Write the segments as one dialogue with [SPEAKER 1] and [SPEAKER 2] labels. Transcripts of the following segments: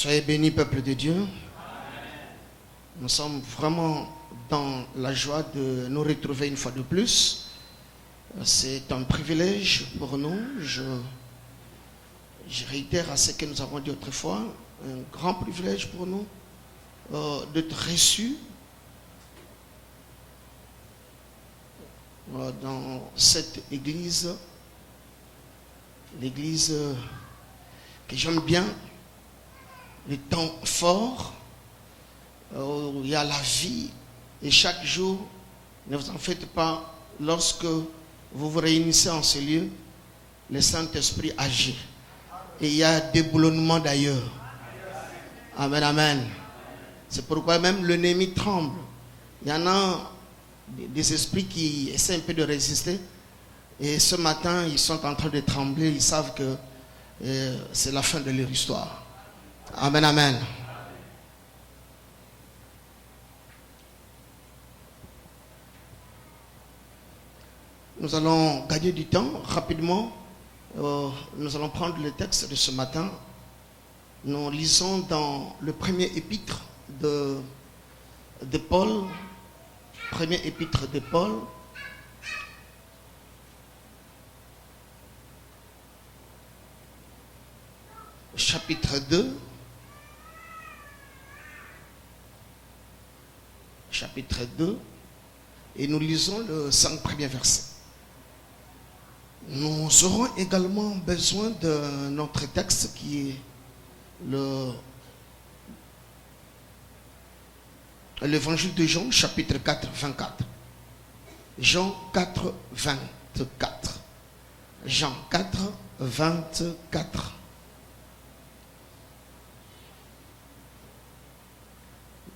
[SPEAKER 1] Soyez bénis, peuple de Dieu. Nous sommes vraiment dans la joie de nous retrouver une fois de plus. C'est un privilège pour nous. Je réitère à ce que nous avons dit autrefois, un grand privilège pour nous d'être reçus dans cette église, l'église que j'aime bien, les temps forts où il y a la vie, et chaque jour, ne vous en faites pas, lorsque vous vous réunissez en ce lieu, le Saint-Esprit agit et il y a des boulonnements d'ailleurs. Amen, amen. C'est pourquoi même l'ennemi tremble. Il y en a des esprits qui essaient un peu de résister, et ce matin ils sont en train de trembler. Ils savent que c'est la fin de leur histoire. Amen, amen. Nous allons gagner du temps rapidement. Nous allons prendre le texte de ce matin. Nous lisons dans le premier épître de Paul. Premier épître de Paul. Chapitre 2. Chapitre 2. Et nous lisons le 5 premiers versets. Nous aurons également besoin de notre texte qui est l'évangile de Jean, chapitre 4, 24. Jean 4, 24. Jean 4, 24.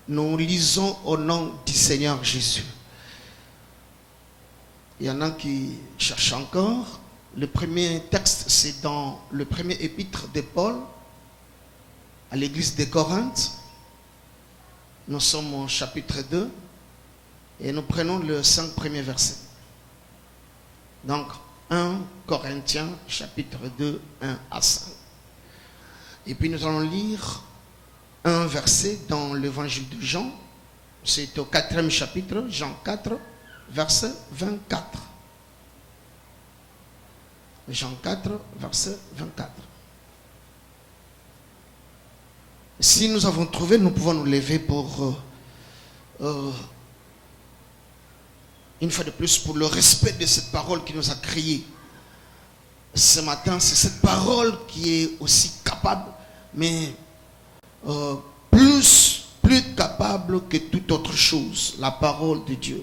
[SPEAKER 1] Nous lisons au nom du Seigneur Jésus. Il y en a qui cherchent encore. Le premier texte, c'est dans le premier épître de Paul à l'église de Corinthe. Nous sommes au chapitre 2 et nous prenons le 5 premiers versets. Donc, 1 Corinthiens, chapitre 2, 1 à 5. Et puis nous allons lire un verset dans l'évangile de Jean. C'est au 4e chapitre, Jean 4, verset 24. Jean 4, verset 24. Si nous avons trouvé, nous pouvons nous lever pour, une fois de plus, pour le respect de cette parole qui nous a créés. Ce matin, c'est cette parole qui est aussi capable, mais plus capable que toute autre chose, la parole de Dieu.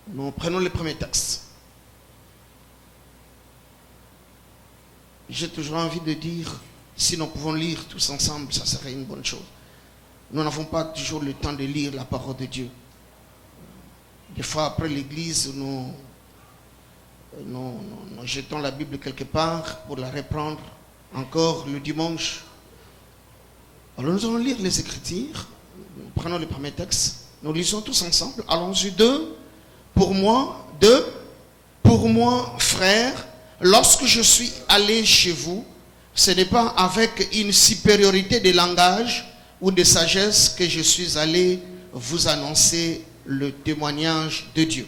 [SPEAKER 1] Nous prenons le premier texte. J'ai toujours envie de dire, si nous pouvons lire tous ensemble, ça serait une bonne chose. Nous n'avons pas toujours le temps de lire la parole de Dieu. Des fois, après l'église, nous jetons la Bible quelque part pour la reprendre encore le dimanche. Alors nous allons lire les Écritures. Nous prenons le premier texte. Nous lisons tous ensemble. Allons-y. Pour moi, frère, lorsque je suis allé chez vous, ce n'est pas avec une supériorité de langage ou de sagesse que je suis allé vous annoncer le témoignage de Dieu.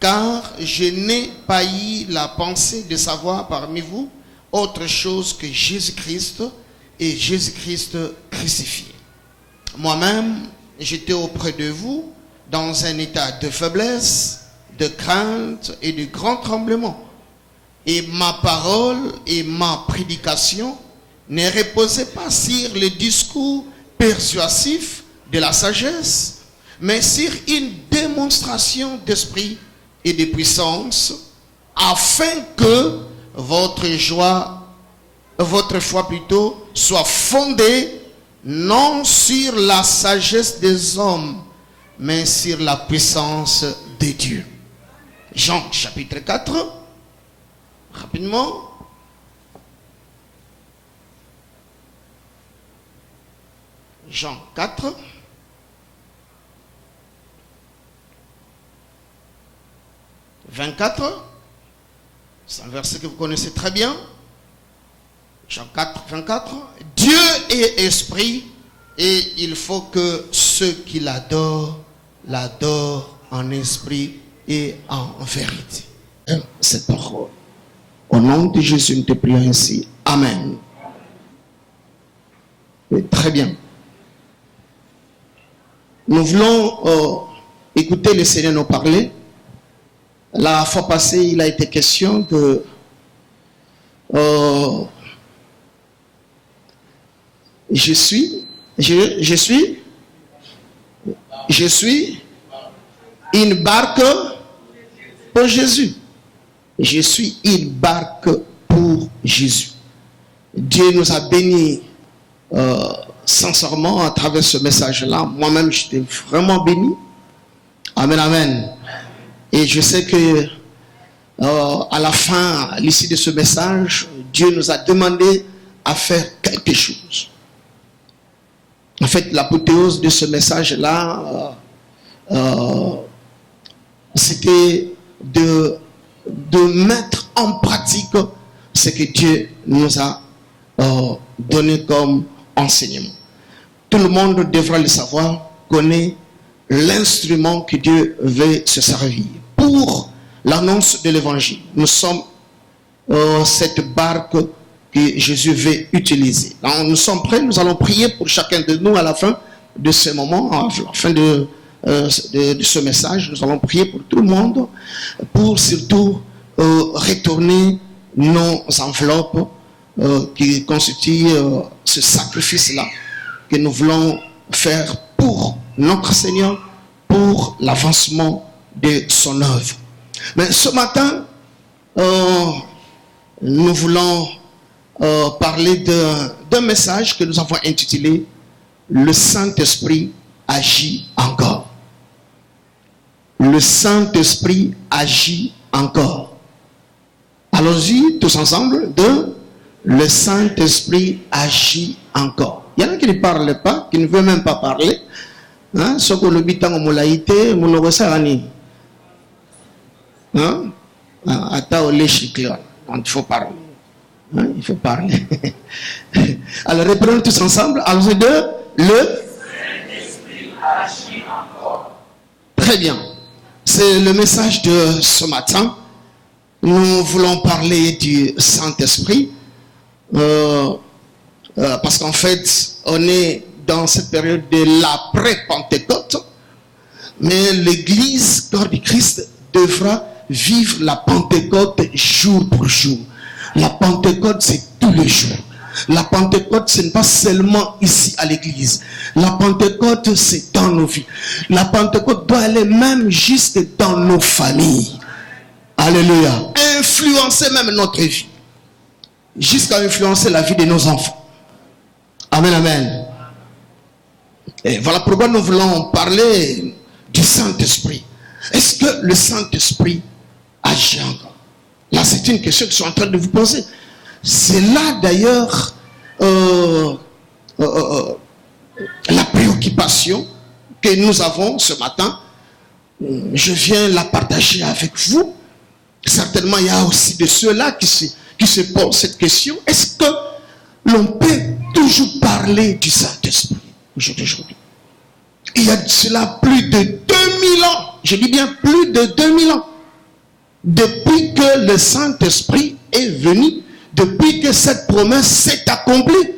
[SPEAKER 1] Car je n'ai pas eu la pensée de savoir parmi vous autre chose que Jésus-Christ et Jésus-Christ crucifié. Moi-même, j'étais auprès de vous dans un état de faiblesse, de crainte et de grand tremblement. Et ma parole et ma prédication ne reposaient pas sur le discours persuasif de la sagesse, mais sur une démonstration d'esprit et de puissance, afin que votre foi plutôt soit fondée non sur la sagesse des hommes, mais sur la puissance de Dieu. Jean chapitre 4, rapidement. Jean 4. « 24 ». C'est un verset que vous connaissez très bien. Jean 4, 24. Dieu est esprit et il faut que ceux qui l'adorent, l'adorent en esprit et en vérité. Cette parole. Au nom de Jésus, nous te prions ainsi. Amen. Oui, très bien. Nous voulons écouter le Seigneur nous parler. La fois passée, il a été question de je suis une barque pour Jésus. Je suis une barque pour Jésus. Dieu nous a bénis sincèrement à travers ce message-là. Moi-même, j'étais vraiment béni. Amen, amen. Et je sais que à la fin, à l'issue de ce message, Dieu nous a demandé à faire quelque chose. En fait, l'apothéose de ce message-là, c'était de mettre en pratique ce que Dieu nous a donné comme enseignement. Tout le monde devra le savoir, connaît l'instrument que Dieu veut se servir pour l'annonce de l'évangile. Nous sommes cette barque que Jésus veut utiliser. Alors, nous sommes prêts, nous allons prier pour chacun de nous à la fin de ce moment, à la fin de ce message. Nous allons prier pour tout le monde, pour surtout retourner nos enveloppes qui constituent ce sacrifice-là que nous voulons faire pour notre Seigneur, pour l'avancement de son œuvre. Mais ce matin, nous voulons parler d'un message que nous avons intitulé « Le Saint-Esprit agit encore ». Le Saint-Esprit agit encore. Allons-y tous ensemble de « Le Saint-Esprit agit encore ». Il y en a qui ne parlent pas, qui ne veulent même pas parler. Hein? Ce que le bitan au moulaïté, mon ressarani. Hein? Ata ole chiclon. Il faut parler. Hein? Il faut parler. Alors reprenons tous ensemble. Allons-y de le Saint-Esprit agit encore. Très bien. C'est le message de ce matin. Nous voulons parler du Saint-Esprit. Parce qu'en fait, on est dans cette période de l'après-Pentecôte. Mais l'Église, corps du Christ, devra vivre la Pentecôte jour pour jour. La Pentecôte, c'est tous les jours. La Pentecôte, ce n'est pas seulement ici à l'église. La Pentecôte, c'est dans nos vies. La Pentecôte doit aller même juste dans nos familles. Alléluia. Influencer même notre vie. Jusqu'à influencer la vie de nos enfants. Amen, amen. Et voilà pourquoi nous voulons parler du Saint-Esprit. Est-ce que le Saint-Esprit agit encore? Là, c'est une question que je suis en train de vous poser. C'est là d'ailleurs la préoccupation que nous avons ce matin. Je viens la partager avec vous. Certainement, il y a aussi de ceux-là qui se posent cette question. Est-ce que l'on peut toujours parler du Saint-Esprit aujourd'hui? Il y a de cela plus de 2000 ans. Je dis bien plus de 2000 ans. Depuis que le Saint-Esprit est venu, depuis que cette promesse s'est accomplie.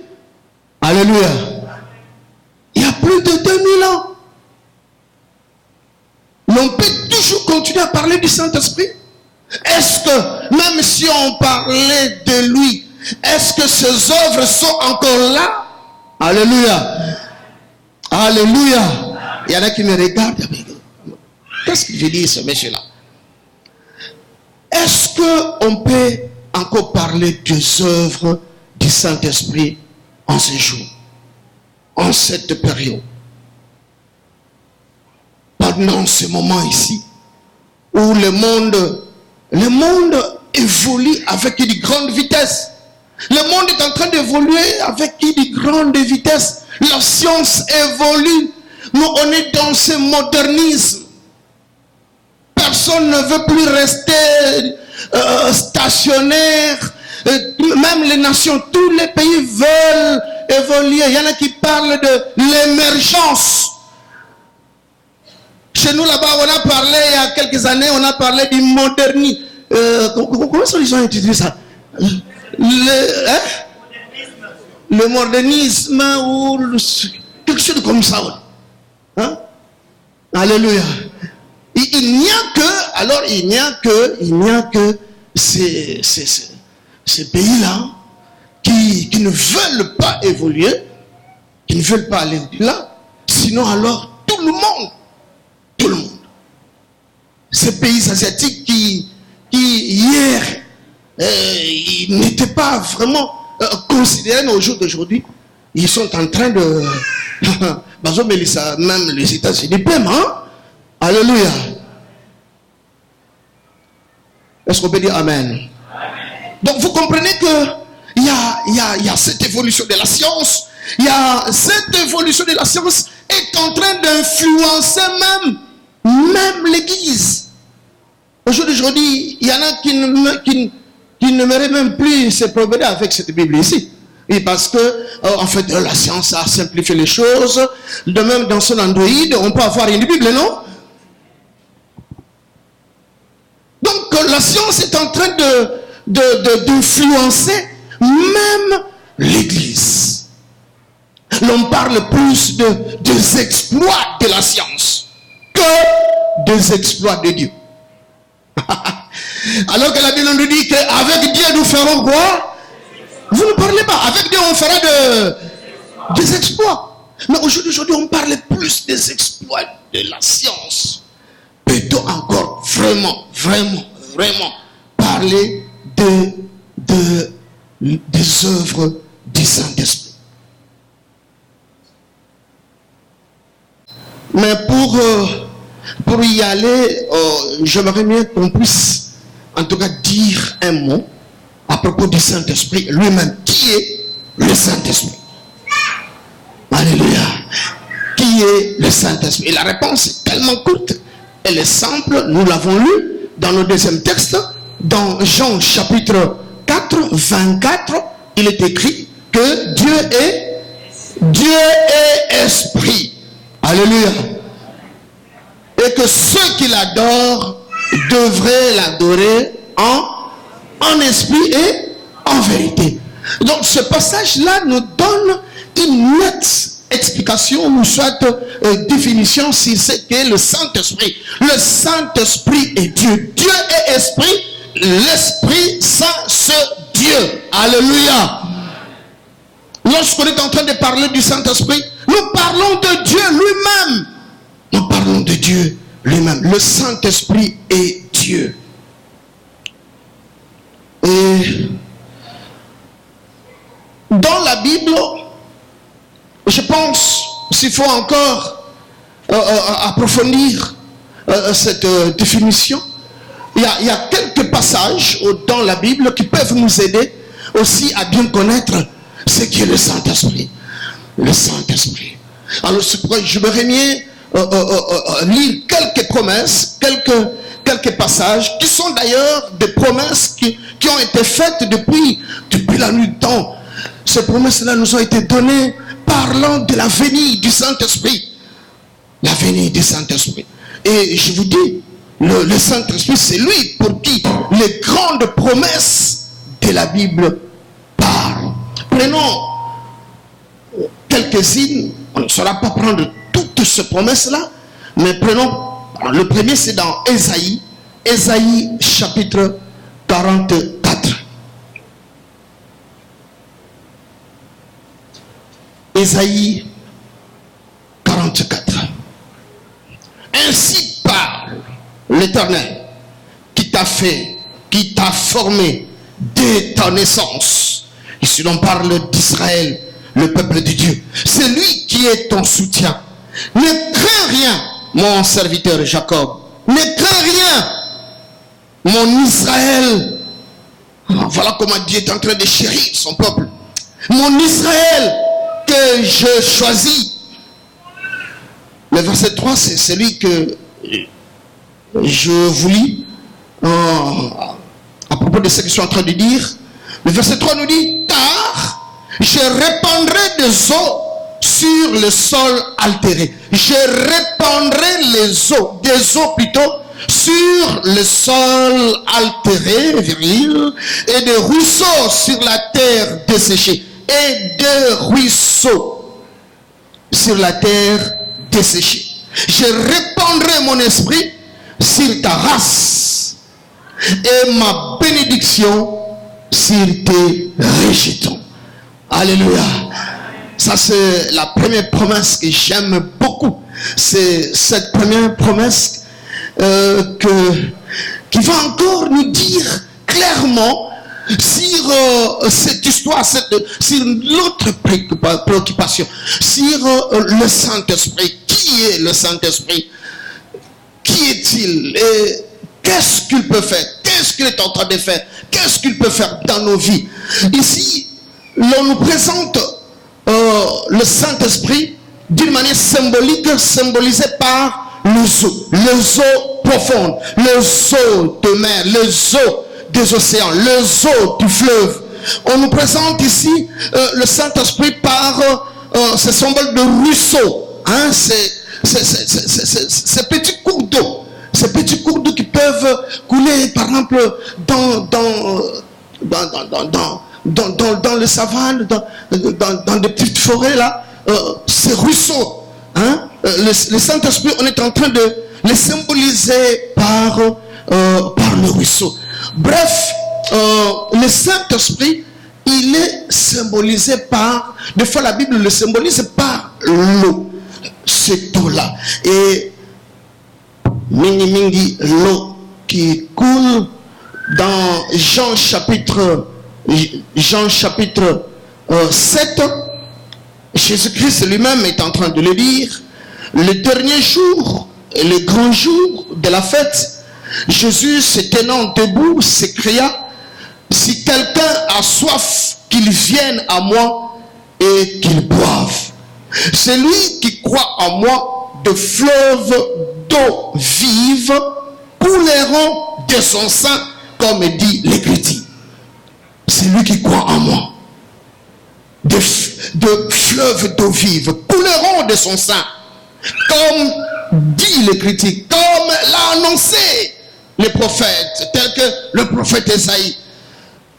[SPEAKER 1] Alléluia. Il y a plus de 2000 ans. L'on peut toujours continuer à parler du Saint-Esprit. Est-ce que, même si on parlait de lui, est-ce que ses œuvres sont encore là? Alléluia. Alléluia. Il y en a qui me regardent. Qu'est-ce qu'il veut dire ce monsieur-là? Est-ce qu'on peut encore parler des œuvres du Saint-Esprit en ce jour, en cette période? Pendant ce moment ici, où le monde évolue avec une grande vitesse. Le monde est en train d'évoluer avec une grande vitesse. La science évolue. Nous, on est dans ce modernisme. Personne ne veut plus rester stationnaire même les nations, tous les pays veulent évoluer. Il y en a qui parlent de l'émergence. Chez nous là-bas, on a parlé il y a quelques années, on a parlé du modernisme. Comment est-ce qu'ils ont utilisé ça? Le modernisme ou quelque chose comme ça. Hein? Alléluia. Il n'y a que ces pays-là qui ne veulent pas évoluer, qui ne veulent pas aller là. Sinon alors tout le monde. Ces pays asiatiques qui hier ils n'étaient pas vraiment considérés au jour d'aujourd'hui, ils sont en train de même les États-Unis même, hein? Alléluia. Est-ce qu'on peut dire amen? Donc vous comprenez que il y a cette évolution de la science. Cette évolution de la science est en train d'influencer même l'Église. Aujourd'hui, il y en a qui n'aimeraient même plus se promener avec cette Bible ici. Et parce que, en fait, la science a simplifié les choses. De même, dans son Android, on peut avoir une Bible, non? Donc, la science est en train d'influencer même l'Église. L'on parle plus des exploits de la science que des exploits de Dieu. Alors que la Bible nous dit qu'avec Dieu nous ferons quoi? Vous ne parlez pas. Avec Dieu on fera des exploits. Mais aujourd'hui on parle plus des exploits de la science. Peut-on encore vraiment parler des œuvres du Saint-Esprit? Mais pour y aller, j'aimerais bien qu'on puisse en tout cas dire un mot à propos du Saint-Esprit lui-même. Qui est le Saint-Esprit? Alléluia. Qui est le Saint-Esprit? Et la réponse est tellement courte, elle est simple. Nous l'avons lu dans le deuxième texte, dans Jean chapitre 4, 24. Il est écrit que Dieu est esprit. Alléluia. Et que ceux qui l'adorent devraient l'adorer en esprit et en vérité. Donc ce passage-là nous donne une nette explication ou soit définition sur ce qu'est le Saint-Esprit. Le Saint-Esprit est Dieu. Dieu est esprit. L'Esprit Saint, c'est Dieu. Alléluia. Lorsqu'on est en train de parler du Saint-Esprit, nous parlons de Dieu lui-même. Nous parlons de Dieu lui-même. Le Saint-Esprit est Dieu. Et dans la Bible, je pense s'il faut encore approfondir cette définition, il y a quelques passages dans la Bible qui peuvent nous aider aussi à bien connaître ce qu'est le Saint-Esprit. Le Saint-Esprit. Alors c'est pourquoi je voudrais bien lire quelques promesses, quelques passages qui sont d'ailleurs des promesses qui ont été faites depuis la nuit du temps. Ces promesses-là nous ont été données parlant de la venue du Saint-Esprit. La venue du Saint-Esprit. Et je vous dis, le Saint-Esprit, c'est lui pour qui les grandes promesses de la Bible parlent. Prenons quelques-unes. On ne saura pas prendre toutes ces promesses-là, mais prenons, le premier c'est dans Ésaïe chapitre 44. Ésaïe 44. Ainsi parle l'Éternel qui t'a fait, qui t'a formé dès ta naissance. Ici l'on parle d'Israël, le peuple de Dieu. C'est lui qui est ton soutien. Ne crains rien, mon serviteur Jacob. Ne crains rien, mon Israël. Voilà comment Dieu est en train de chérir son peuple. Mon Israël que je choisis. Le verset 3, c'est celui que je vous lis à propos de ce que je suis en train de dire. Le verset 3 nous dit, car je répandrai des eaux sur le sol altéré. Je répandrai des eaux plutôt, sur le sol altéré, viril, et des ruisseaux sur la terre desséchée. Et des ruisseaux sur la terre desséchée. Je répandrai mon esprit sur ta race et ma bénédiction sur tes rejetons. Alléluia. Ça, c'est la première promesse que j'aime beaucoup. C'est cette première promesse qui va encore nous dire clairement sur cette histoire, sur l'autre préoccupation, sur le Saint-Esprit. Qui est le Saint-Esprit? Qui est-il? Et qu'est-ce qu'il peut faire? Qu'est-ce qu'il est en train de faire? Qu'est-ce qu'il peut faire dans nos vies? Ici, l'on nous présente le Saint-Esprit d'une manière symbolique, symbolisée par les eaux profondes, les eaux de mer, les eaux des océans, les eaux du fleuve. On nous présente ici le Saint-Esprit par ce symbole de ruisseau. Hein, ces petits cours d'eau. Ces petits cours d'eau qui peuvent couler, par exemple, dans les savanes, dans des petites forêts, là. Ces ruisseaux. Hein, le Saint-Esprit, on est en train de les symboliser par le ruisseau. Bref, le Saint-Esprit, il est symbolisé par, des fois la Bible le symbolise par l'eau. Cette eau-là. Et mingi l'eau qui coule dans Jean chapitre 7. Jésus-Christ lui-même est en train de le dire. Le dernier jour, le grand jour de la fête, Jésus, se tenant debout, s'écria, si quelqu'un a soif, qu'il vienne à moi et qu'il boive. Celui qui croit en moi, de fleuves d'eau vive couleront de son sein, comme dit l'Écriture. Celui qui croit en moi, de fleuves d'eau vive couleront de son sein, comme dit l'Écriture, comme l'a annoncé les prophètes, tels que le prophète Ésaïe,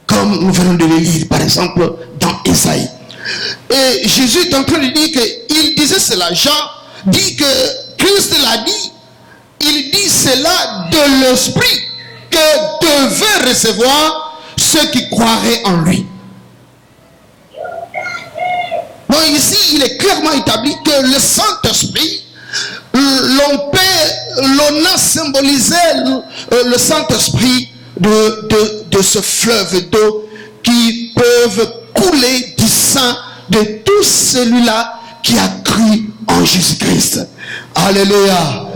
[SPEAKER 1] comme nous venons de le lire par exemple dans Ésaïe. Et Jésus est en train de dire qu'il disait cela. Jean dit que Christ l'a dit. Il dit cela de l'esprit que devaient recevoir ceux qui croiraient en lui. Donc ici, il est clairement établi que le Saint-Esprit, l'on a symbolisé le Saint-Esprit de ce fleuve d'eau qui peuvent couler du sein de tout celui-là qui a cru en Jésus-Christ. Alléluia.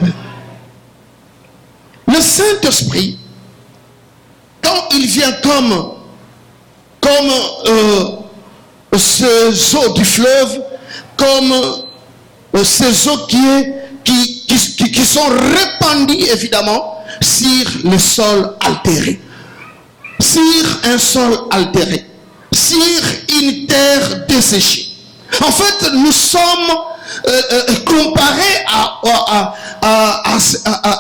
[SPEAKER 1] Le Saint-Esprit, quand il vient comme ces eaux du fleuve, comme ces eaux qui sont répandues évidemment sur le sol altéré, sur un sol altéré, sur une terre desséchée. En fait, nous sommes comparés à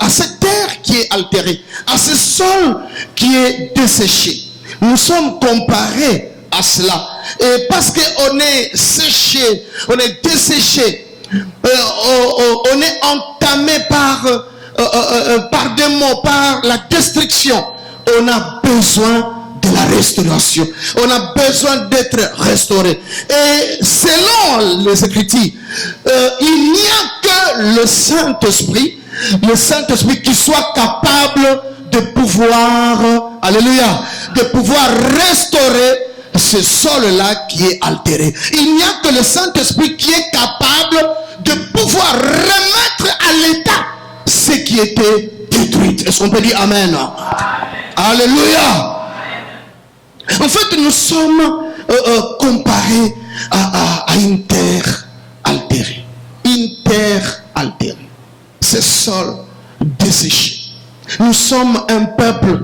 [SPEAKER 1] cette terre qui est altérée, à ce sol qui est desséché. Nous sommes comparés à cela. Et parce qu'on est séché, on est desséché, on est entamé par des maux, par la destruction, on a besoin de la restauration. On a besoin d'être restauré. Et selon les Écritures, il n'y a que le Saint-Esprit qui soit capable de pouvoir, alléluia, de pouvoir restaurer ce sol-là qui est altéré. Il n'y a que le Saint-Esprit qui est capable de pouvoir remettre à l'état ce qui était détruit. Est-ce qu'on peut dire Amen? Alléluia. En fait, nous sommes comparés à une terre altérée. Une terre altérée. Ce sol desséché. Nous sommes un peuple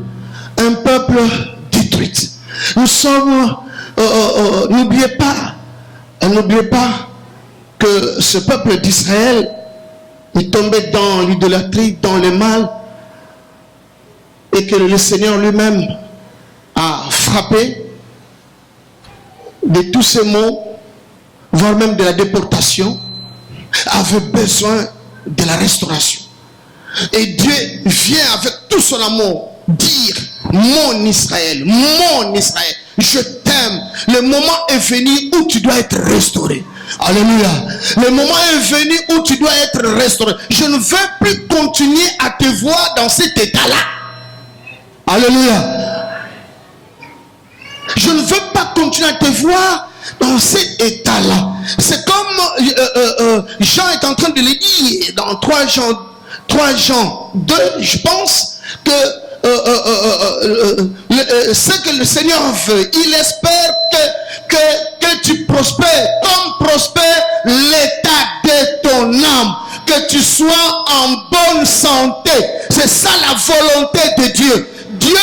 [SPEAKER 1] détruit.
[SPEAKER 2] Nous sommes, n'oubliez pas que ce peuple d'Israël est tombé dans l'idolâtrie, dans le mal, et que le Seigneur lui-même a frappé de tous ces maux, voire même de la déportation, avait besoin de la restauration. Et Dieu vient avec tout son amour dire: mon Israël, je t'aime. Le moment est venu où tu dois être restauré. Alléluia. Le moment est venu où tu dois être restauré. Je ne veux plus continuer à te voir dans cet état-là. Alléluia. Je ne veux pas continuer à te voir dans cet état-là. C'est comme Jean est en train de le dire dans 3 Jean 2, je pense, que ce que le Seigneur veut, il espère que tu prospères, comme prospère l'état de ton âme, que tu sois en bonne santé. C'est ça la volonté de Dieu. Dieu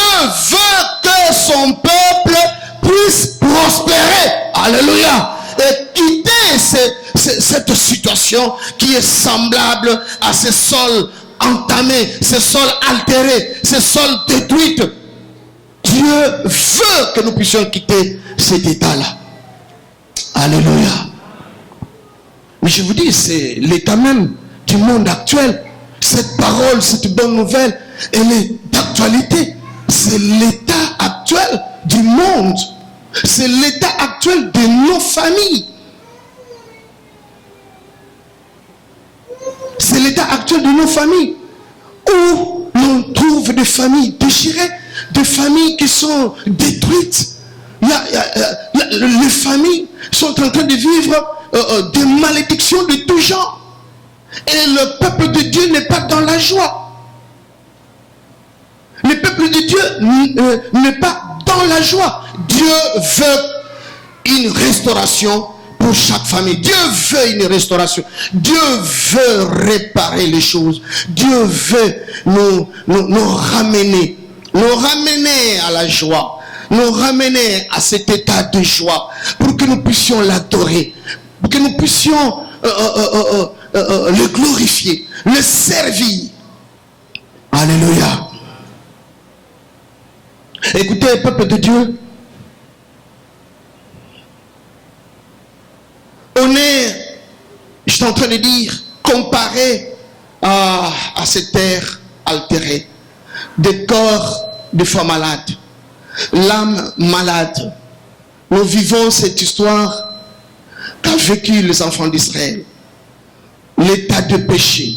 [SPEAKER 2] veut que son peuple puisse prospérer. Alléluia. Et quitter cette situation qui est semblable à ces sols entamés, ces sols altérés, ces sols détruits. Dieu veut que nous puissions quitter cet état-là. Alléluia. Mais je vous dis, c'est l'état même du monde actuel. Cette parole, cette bonne nouvelle, elle est d'actualité. C'est l'état actuel du monde. C'est l'état actuel de nos familles. C'est l'état actuel de nos familles. Où l'on trouve des familles déchirées, des familles qui sont détruites. Les familles sont en train de vivre des malédictions de tout genre. Et le peuple de Dieu n'est pas dans la joie. Le peuple de Dieu n'est pas dans la joie. Dieu veut une restauration pour chaque famille. Dieu veut une restauration. Dieu veut réparer les choses. Dieu veut nous ramener à la joie, nous ramener à cet état de joie, pour que nous puissions l'adorer, pour que nous puissions le glorifier, le servir. Alléluia. Écoutez, peuple de Dieu, on est, je suis en train de dire, comparé à cette terre altérée, des corps de femmes malades, l'âme malade. Nous vivons cette histoire qu'a vécu les enfants d'Israël, l'état de péché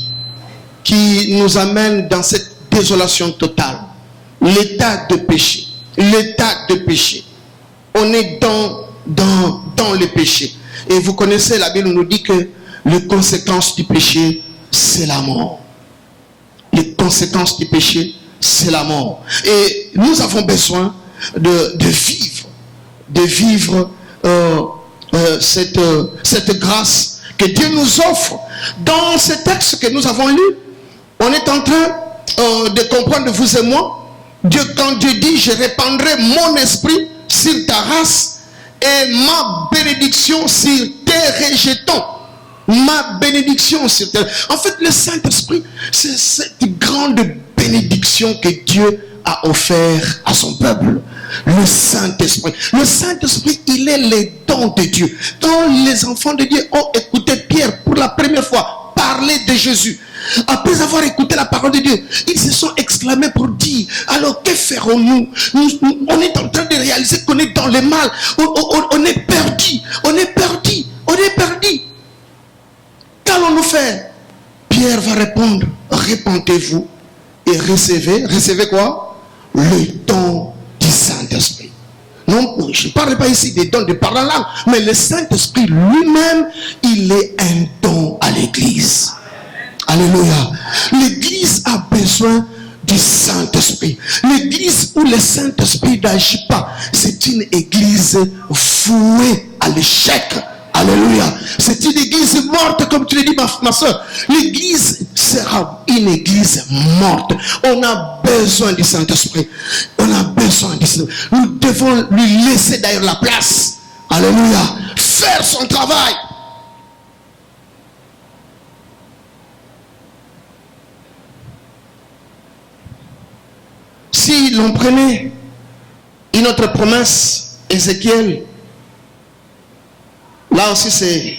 [SPEAKER 2] qui nous amène dans cette désolation totale. L'état de péché, on est dans le péché. Et vous connaissez, la Bible nous dit que les conséquences du péché, c'est la mort. Les conséquences du péché, c'est la mort. Et nous avons besoin de vivre cette grâce que Dieu nous offre. Dans ce texte que nous avons lu, on est en train de comprendre, vous et moi, quand Dieu dit: je répandrai mon esprit sur ta race et ma bénédiction sur tes rejetons. Ma bénédiction sur tes... En fait, le Saint-Esprit, c'est cette grande bénédiction que Dieu a offert à son peuple. Le Saint-Esprit. Le Saint-Esprit, il est le don de Dieu. Quand les enfants de Dieu ont écouté Pierre pour la première fois parler de Jésus, après avoir écouté la parole de Dieu, ils se sont exclamés pour dire: alors que ferons-nous? On est en train de réaliser qu'on est dans le mal. On est perdu. Qu'allons-nous faire? Pierre va répondre: répentez-vous et recevez quoi? Le don du Saint-Esprit. Non, je ne parle pas ici des dons de parler en langue, mais le Saint-Esprit lui-même, il est un don à l'Église. Alléluia. L'Église a besoin du Saint-Esprit. L'église où le Saint-Esprit n'agit pas, c'est une église vouée à l'échec. Alléluia. C'est une église morte, comme tu l'as dit, ma soeur. L'église sera une église morte. On a besoin du Saint-Esprit. On a besoin du Saint-Esprit. Nous devons lui laisser d'ailleurs la place. Alléluia. Faire son travail. Si l'on prenait une autre promesse, Ézéchiel, là aussi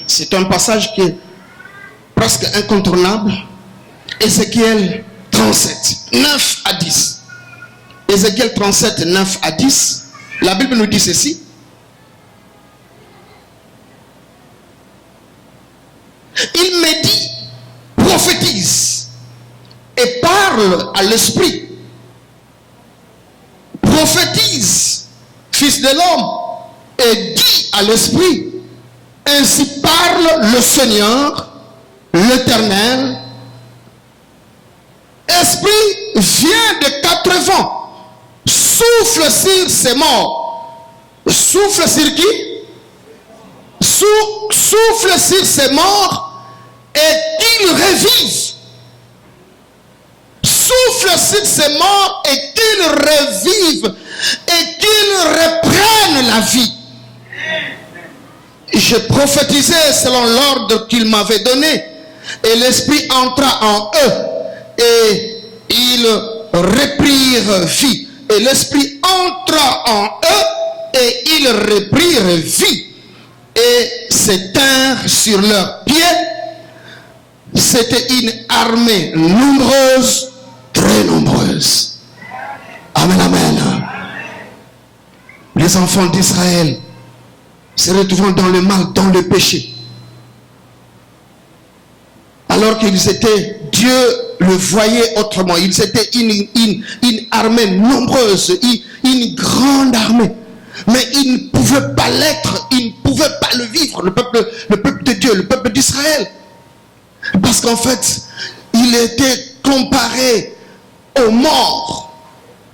[SPEAKER 2] c'est un passage qui est presque incontournable. Ézéchiel 37, 9 à 10. Ézéchiel 37, 9 à 10. La Bible nous dit ceci. Il me dit, prophétise et parle à l'esprit. Prophétise, fils de l'homme, et dis à l'esprit, ainsi parle le Seigneur, l'Éternel. Esprit, viens de 4 vents, souffle sur ces morts. Souffle sur qui? Souffle sur ces morts et qu'ils revivent. Souffle sur ces morts et qu'ils revivent et qu'ils reprennent la vie. Je prophétisais selon l'ordre qu'il m'avait donné et l'esprit entra en eux et ils reprirent vie. Et l'esprit entra en eux et ils reprirent vie et s'étinrent sur leurs pieds. C'était une armée nombreuse, très nombreuse. Amen, amen. Les enfants d'Israël se retrouvant dans le mal, dans le péché. Alors qu'ils étaient, Dieu le voyait autrement. Ils étaient une armée nombreuse, une grande armée. Mais ils ne pouvaient pas l'être, ils ne pouvaient pas le vivre, le peuple de Dieu, le peuple d'Israël. Parce qu'en fait, il était comparé aux morts,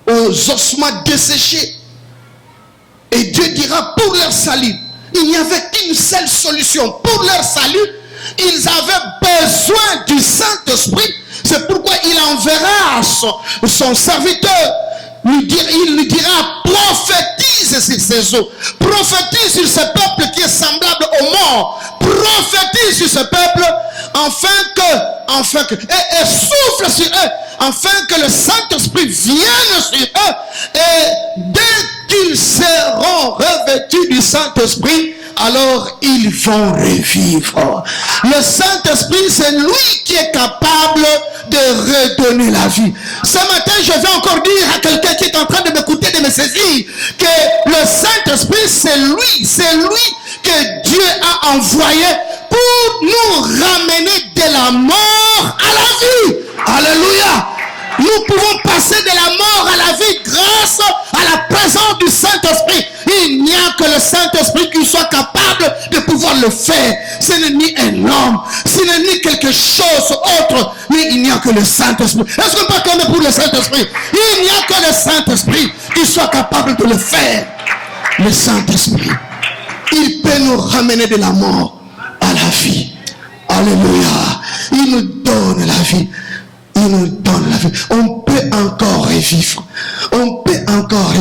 [SPEAKER 2] aux ossements desséchés. Et Dieu dira pour leur salut, il n'y avait qu'une seule solution. Pour leur salut, ils avaient besoin du Saint-Esprit. C'est pourquoi il enverra son serviteur. Il lui dira, prophétise sur ces eaux. Prophétise sur ce peuple qui est semblable aux morts. Prophétise sur ce peuple, et souffle sur eux, afin que le Saint-Esprit vienne sur eux. Et dès qu'ils seront revêtus du Saint-Esprit, alors ils vont revivre. Le Saint-Esprit, c'est lui qui est capable de redonner la vie. Ce matin, je vais encore dire à quelqu'un qui est en train de m'écouter, de me saisir, que le Saint-Esprit, c'est lui que Dieu a envoyé pour nous ramener de la mort à la vie. Alléluia. Nous pouvons passer de la mort à la vie grâce à la présence du Saint-Esprit. Il n'y a que le Saint-Esprit qui soit capable de pouvoir le faire. Ce n'est ni un homme, ce n'est ni quelque chose autre, mais il n'y a que le Saint-Esprit. Est-ce qu'on peut acclamer pour le Saint-Esprit? Il n'y a que le Saint-Esprit qui soit capable de le faire. Le Saint-Esprit, il peut nous ramener de la mort à la vie. Alléluia. Il nous donne la vie. Il nous donne la vie. On peut encore revivre. On peut encore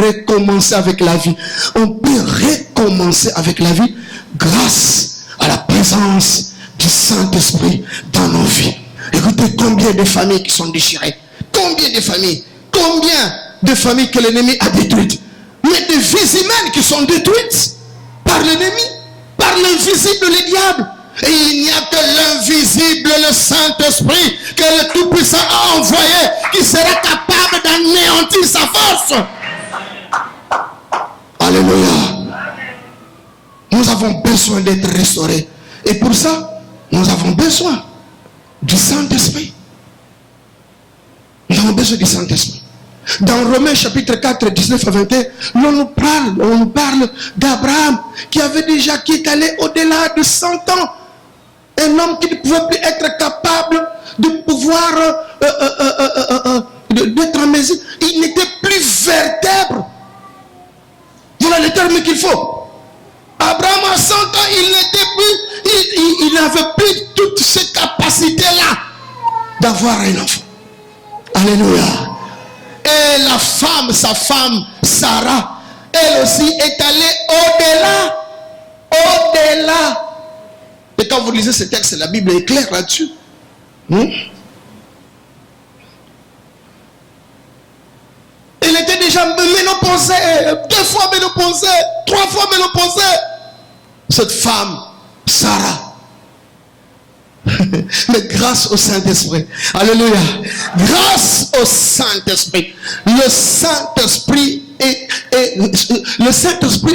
[SPEAKER 2] recommencer avec la vie. On peut recommencer avec la vie grâce à la présence du Saint-Esprit dans nos vies. Écoutez, combien de familles qui sont déchirées. Combien de familles que l'ennemi a détruites. Mais des vies humaines qui sont détruites par l'ennemi, par l'invisible, le diable. Et il n'y a que l'invisible, le Saint-Esprit, que le Tout-Puissant a envoyé, qui sera capable d'anéantir sa force. Alléluia. Nous avons besoin d'être restaurés. Et pour ça, nous avons besoin du Saint-Esprit. Nous avons besoin du Saint-Esprit. Dans Romains chapitre 4, 19 à 21, on nous parle d'Abraham qui est allé au-delà de 100 ans. Un homme qui ne pouvait plus être capable de pouvoir d'être en mesure. Il n'était plus vertèbre. Voilà le terme qu'il faut. Abraham a 100 ans, il n'était plus, il n'avait plus toutes ces capacités-là d'avoir un enfant. Alléluia. Et la femme, sa femme, Sarah, elle aussi est allée au-delà. Et quand vous lisez ce texte, la Bible est claire là-dessus. Elle était déjà ménopausée, 2 fois ménopausée, 3 fois ménopausée. Cette femme, Sarah. Mais grâce au Saint-Esprit. Alléluia. Grâce au Saint-Esprit. Le Saint-Esprit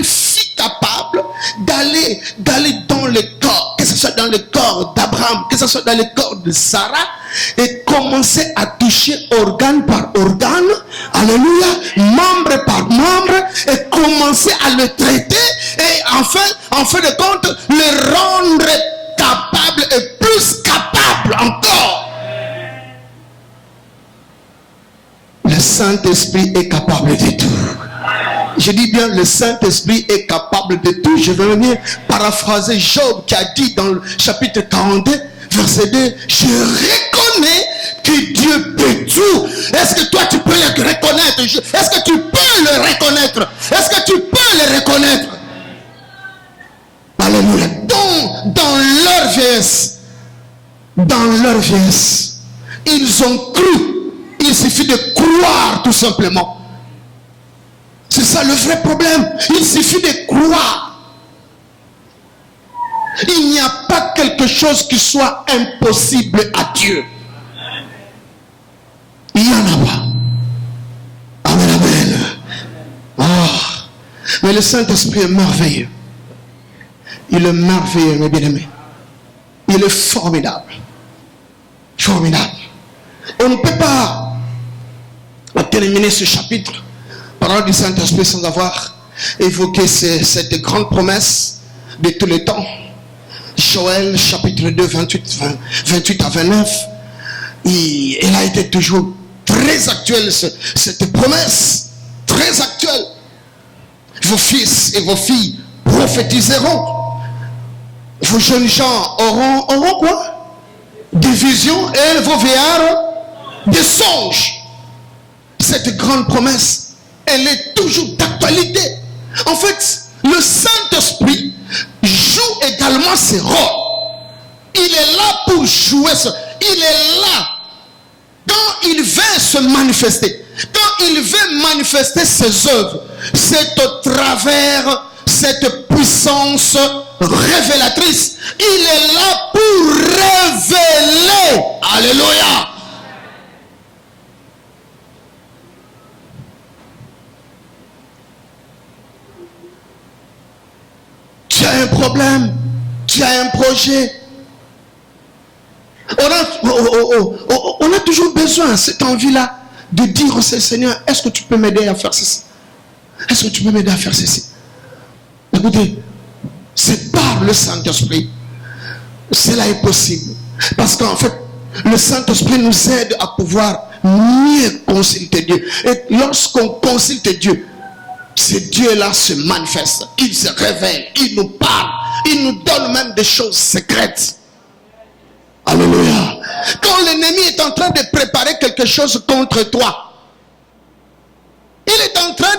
[SPEAKER 2] fut capable d'aller dans le corps, que ce soit dans le corps d'Abraham, que ce soit dans le corps de Sarah, et commencer à toucher organe par organe, alléluia, membre par membre, et commencer à le traiter, et en fin de compte, le rendre capable et plus capable encore. Le Saint-Esprit est capable de tout. Je dis bien, le Saint-Esprit est capable de tout. Je vais venir paraphraser Job qui a dit dans le chapitre 42, verset 2, je reconnais que Dieu peut tout. Est-ce que toi tu peux le reconnaître? Est-ce que tu peux le reconnaître? Est-ce que tu peux le reconnaître? Alléluia. Dans leur vieillesse, ils ont cru. Il suffit de croire tout simplement. C'est ça le vrai problème. Il suffit de croire. Il n'y a pas quelque chose qui soit impossible à Dieu. Il n'y en a pas. Amen, amen. Oh. Mais le Saint-Esprit est merveilleux. Il est merveilleux, mes bien-aimés. Il est formidable. Formidable. On ne peut pas terminer ce chapitre, parole du Saint-Esprit, sans avoir évoqué cette grande promesse de tous les temps. Joël, chapitre 2, 28 à 29. Elle a été toujours très actuelle, cette promesse. Très actuelle. Vos fils et vos filles prophétiseront. Vos jeunes gens auront quoi? Des visions, et vos vieillards des songes. Cette grande promesse, elle est toujours d'actualité. En fait, le Saint-Esprit joue également ses rôles. Il est là pour jouer ça. Il est là quand il veut se manifester. Quand il veut manifester ses œuvres, c'est au travers cette puissance révélatrice. Il est là pour révéler. Alléluia. Tu as un problème, tu as un projet. On a toujours besoin, cette envie-là, de dire au Seigneur, est-ce que tu peux m'aider à faire ceci? Est-ce que tu peux m'aider à faire ceci? Écoutez, c'est par le Saint-Esprit. Cela est possible. Parce qu'en fait, le Saint-Esprit nous aide à pouvoir mieux consulter Dieu. Et lorsqu'on consulte Dieu, ce Dieu-là se manifeste. Il se révèle. Il nous parle. Il nous donne même des choses secrètes. Alléluia. Quand l'ennemi est en train de préparer quelque chose contre toi, il est en train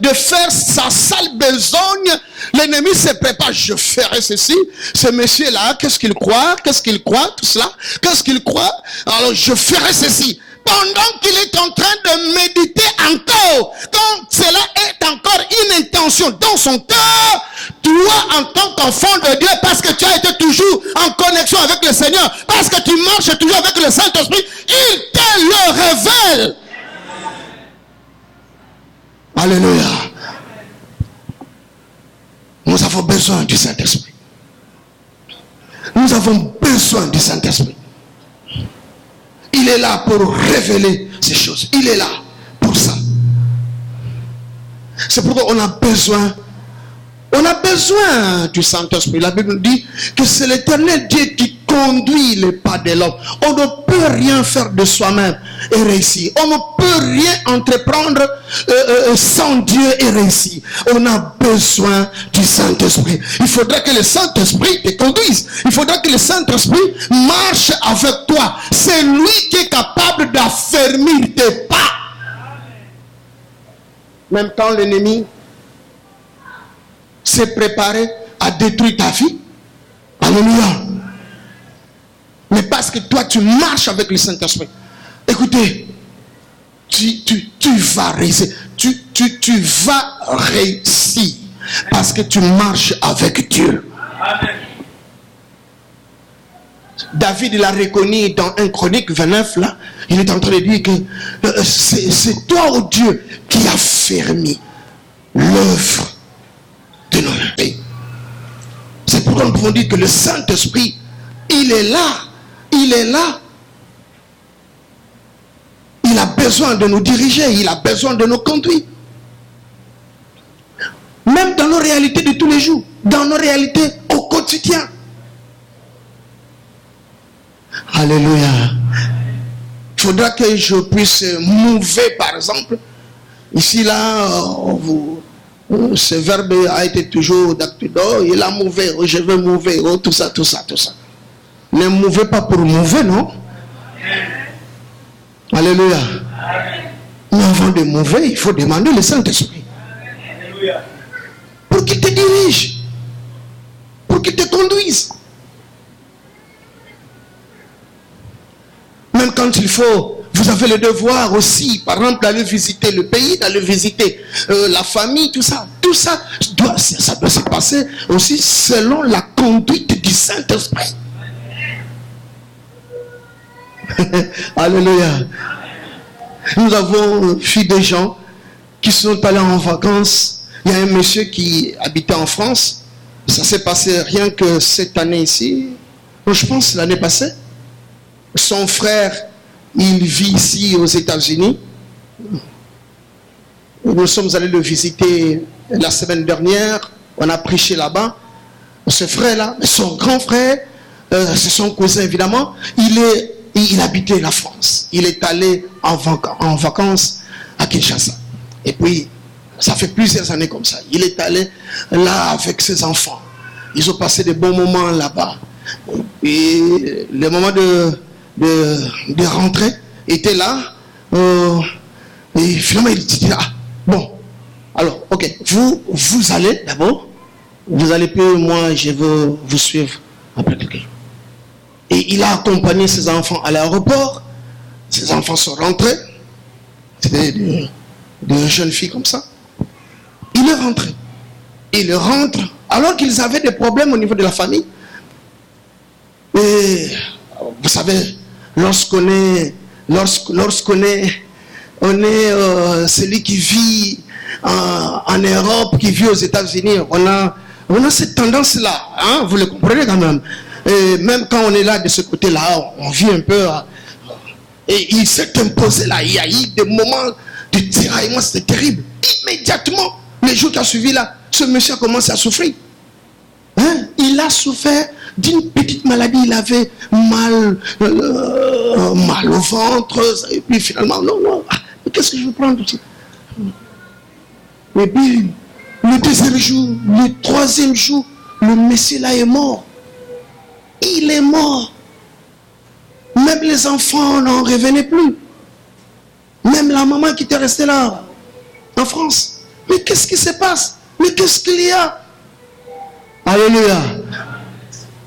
[SPEAKER 2] de faire sa sale besogne. L'ennemi se prépare. Je ferai ceci. Ce monsieur-là, qu'est-ce qu'il croit? Qu'est-ce qu'il croit? Tout cela. Qu'est-ce qu'il croit? Alors je ferai ceci. Pendant qu'il est en train de méditer encore, quand cela est encore une intention dans son cœur, toi en tant qu'enfant de Dieu, parce que tu as été toujours en connexion avec le Seigneur, parce que tu marches toujours avec le Saint-Esprit, il te le révèle. Alléluia. Nous avons besoin du Saint-Esprit. Nous avons besoin du Saint-Esprit. Il est là pour révéler ces choses. Il est là pour ça. C'est pourquoi on a besoin du Saint-Esprit. La Bible nous dit que c'est l'Éternel Dieu qui conduit les pas de l'homme. On ne peut rien faire de soi-même et réussir. On ne peut rien entreprendre sans Dieu et réussir. On a besoin du Saint-Esprit. Il faudra que le Saint-Esprit te conduise. Il faudra que le Saint-Esprit marche avec toi. C'est lui qui est capable d'affermir tes pas. Même quand l'ennemi s'est préparé à détruire ta vie. Alléluia. Mais parce que toi tu marches avec le Saint-Esprit. Écoutez, tu vas réussir. Tu vas réussir. Parce que tu marches avec Dieu. Amen. David l'a reconnu dans 1 Chronique 29 là. Il est en train de dire que c'est toi, oh Dieu, qui a fermé l'œuvre de nos mains. C'est pourquoi nous pouvons dire que le Saint-Esprit, il est là. Il est là. Il a besoin de nous diriger. Il a besoin de nous conduire. Même dans nos réalités de tous les jours. Dans nos réalités au quotidien. Alléluia. Il faudra que je puisse mouver, par exemple. Ici, là, ce verbe a été toujours d'actudo. Il a mouvé. Oh, je veux mouver. Oh, tout ça, tout ça, tout ça. Ne mouvez pas pour mouver, non? Alléluia. Mais avant de mouver, il faut demander le Saint-Esprit. Pour qu'il te dirige. Pour qu'il te conduise. Même quand il faut, vous avez le devoir aussi, par exemple, d'aller visiter le pays, d'aller visiter la famille, tout ça. Tout ça, ça doit se passer aussi selon la conduite du Saint-Esprit. Alléluia. Nous avons vu des gens qui sont allés en vacances. Il y a un monsieur qui habitait en France. Ça s'est passé rien que cette année ici. Je pense l'année passée. Son frère, il vit ici aux États-Unis. Nous sommes allés le visiter la semaine dernière. On a prêché là-bas. Ce frère-là, son grand frère, c'est son cousin évidemment, il habitait la France. Il est allé en vacances à Kinshasa. Et puis, ça fait plusieurs années comme ça. Il est allé là avec ses enfants. Ils ont passé de bons moments là-bas. Et le moment de rentrer était là. Et finalement, il dit, ah, bon, alors, ok, vous allez d'abord. Vous allez plus, moi, je veux vous suivre après quelques jours. Et il a accompagné ses enfants à l'aéroport. Ses enfants sont rentrés. C'était des jeunes filles comme ça. Il est rentré. Il rentre alors qu'ils avaient des problèmes au niveau de la famille. Et vous savez, lorsqu'on est celui qui vit en Europe, qui vit aux États-Unis, on a cette tendance-là. Hein, vous le comprenez quand même. Et même quand on est là de ce côté-là, on vit un peu. Et il s'est imposé là. Il y a eu des moments de tiraillement, c'était terrible. Immédiatement, les jours qui ont suivi là, ce monsieur a commencé à souffrir. Hein? Il a souffert d'une petite maladie. Il avait mal au ventre. Et puis finalement, non. Qu'est-ce que je vais prendre? Et puis, le deuxième jour, le troisième jour, le monsieur là est mort. Il est mort. Même les enfants n'en revenaient plus. Même la maman qui était restée là, en France. Mais qu'est-ce qui se passe? Mais qu'est-ce qu'il y a? Alléluia.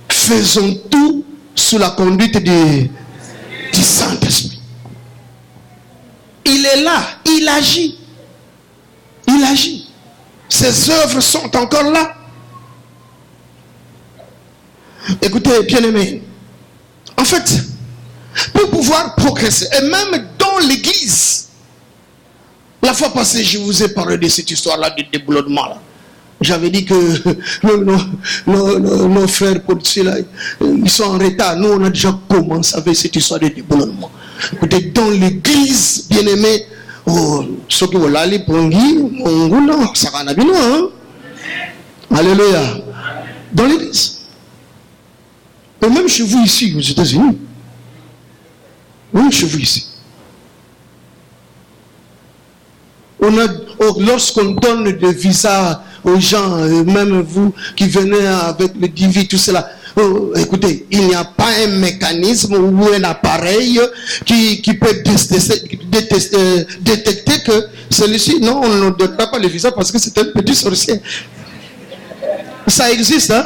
[SPEAKER 2] Faisons tout sous la conduite du Saint-Esprit. Il est là, il agit. Il agit. Ses œuvres sont encore là. Écoutez, bien-aimés, en fait, pour pouvoir progresser, et même dans l'église, la fois passée, je vous ai parlé de cette histoire-là de déboulonnement. J'avais dit que nos frères policiers, là, ils sont en retard. Nous, on a déjà commencé avec cette histoire de déboulonnement. Écoutez, dans l'église, bien-aimés, ceux qui vont aller pour un ça va en alléluia. Dans l'église. Et même chez vous ici, aux États-Unis. Même chez vous ici. Lorsqu'on donne des visas aux gens, même vous qui venez avec le DV, tout cela, écoutez, il n'y a pas un mécanisme ou un appareil qui peut détecter que celui-ci, non, on ne donne pas le visa parce que c'est un petit sorcier. Ça existe, hein?